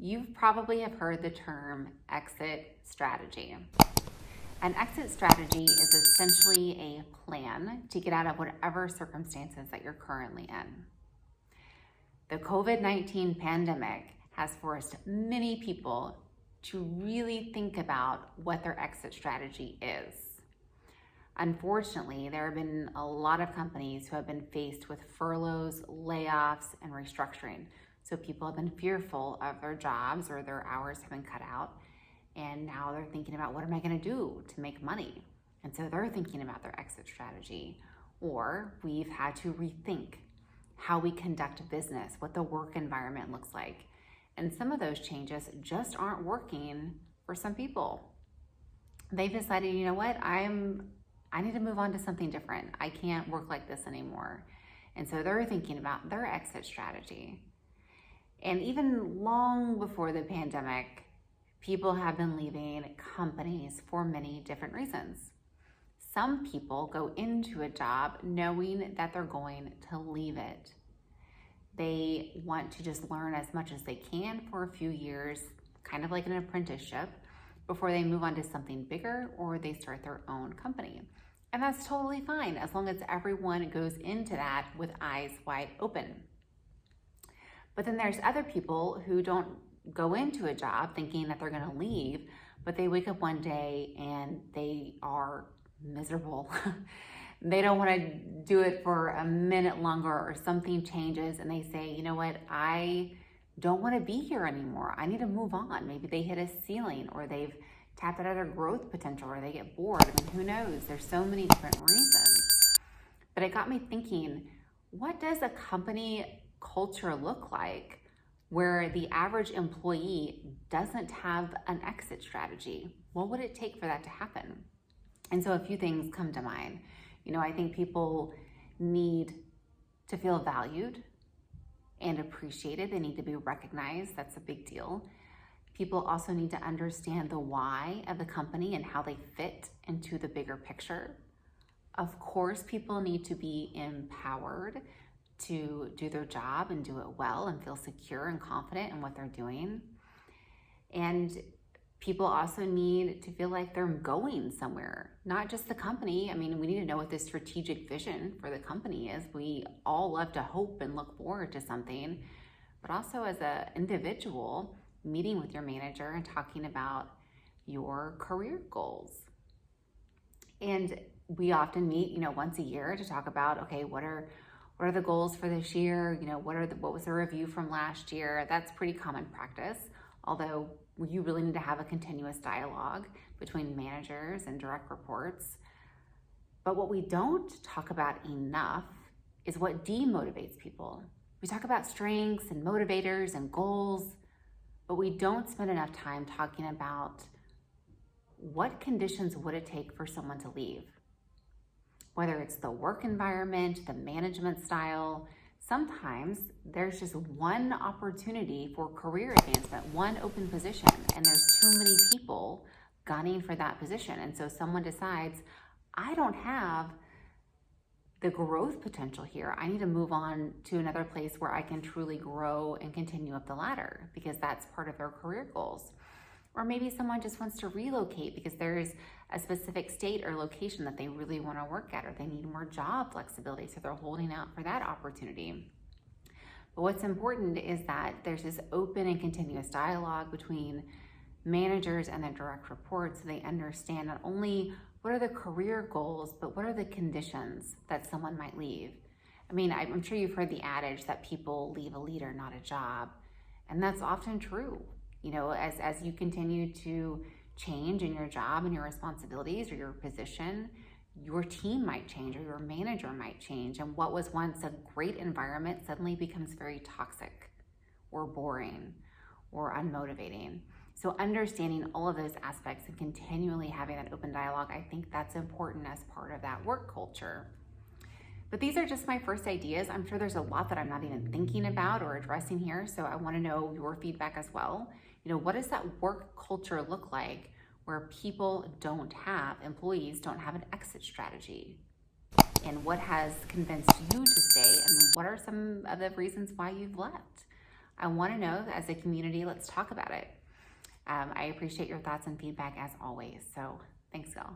You probably have heard the term exit strategy. An exit strategy is essentially a plan to get out of whatever circumstances that you're currently in. The COVID-19 pandemic has forced many people to really think about what their exit strategy is. Unfortunately, there have been a lot of companies who have been faced with furloughs, layoffs, and restructuring. So people have been fearful of their jobs or their hours have been cut out. And now they're thinking about, what am I going to do to make money? And so they're thinking about their exit strategy. Or we've had to rethink how we conduct business, what the work environment looks like. And some of those changes just aren't working for some people. They've decided, you know what, I need to move on to something different. I can't work like this anymore. And so they're thinking about their exit strategy. And even long before the pandemic, people have been leaving companies for many different reasons. Some people go into a job knowing that they're going to leave it. They want to just learn as much as they can for a few years, kind of like an apprenticeship, before they move on to something bigger or they start their own company. And that's totally fine as long as everyone goes into that with eyes wide open. But then there's other people who don't go into a job thinking that they're going to leave, but they wake up one day and they are miserable. They don't want to do it for a minute longer, or something changes and they say, you know what, I don't want to be here anymore. I need to move on. Maybe they hit a ceiling, or they've tapped out of their growth potential, or they get bored. I mean, who knows? There's so many different reasons. But it got me thinking, what does a company culture look like where the average employee doesn't have an exit strategy? What would it take for that to happen? And so a few things come to mind. I think people need to feel valued and appreciated. They need to be recognized. That's a big deal. People also need to understand the why of the company and how they fit into the bigger picture. Of course, people need to be empowered to do their job and do it well and feel secure and confident in what they're doing. And people also need to feel like they're going somewhere, not just the company. I mean, we need to know what the strategic vision for the company is. We all love to hope and look forward to something, but also as an individual, meeting with your manager and talking about your career goals. And we often meet, once a year to talk about, okay, what are the goals for this year? What was the review from last year? That's pretty common practice, although you really need to have a continuous dialogue between managers and direct reports. But what we don't talk about enough is what demotivates people. We talk about strengths and motivators and goals, but we don't spend enough time talking about what conditions would it take for someone to leave. Whether it's the work environment, the management style, sometimes there's just one opportunity for career advancement, one open position, and there's too many people gunning for that position. And so someone decides, I don't have the growth potential here. I need to move on to another place where I can truly grow and continue up the ladder, because that's part of their career goals. Or maybe someone just wants to relocate because there's a specific state or location that they really want to work at, or they need more job flexibility, so they're holding out for that opportunity. But what's important is that there's this open and continuous dialogue between managers and their direct reports, so they understand not only what are the career goals, but what are the conditions that someone might leave. I mean, I'm sure you've heard the adage that people leave a leader, not a job. And that's often true. As you continue to change in your job and your responsibilities or your position, your team might change or your manager might change. And what was once a great environment suddenly becomes very toxic or boring or unmotivating. So understanding all of those aspects and continually having that open dialogue, I think that's important as part of that work culture. But these are just my first ideas. I'm sure there's a lot that I'm not even thinking about or addressing here. So I want to know your feedback as well. What does that work culture look like where employees don't have an exit strategy? And what has convinced you to stay? And what are some of the reasons why you've left? I want to know, as a community, let's talk about it. I appreciate your thoughts and feedback as always. So thanks, y'all.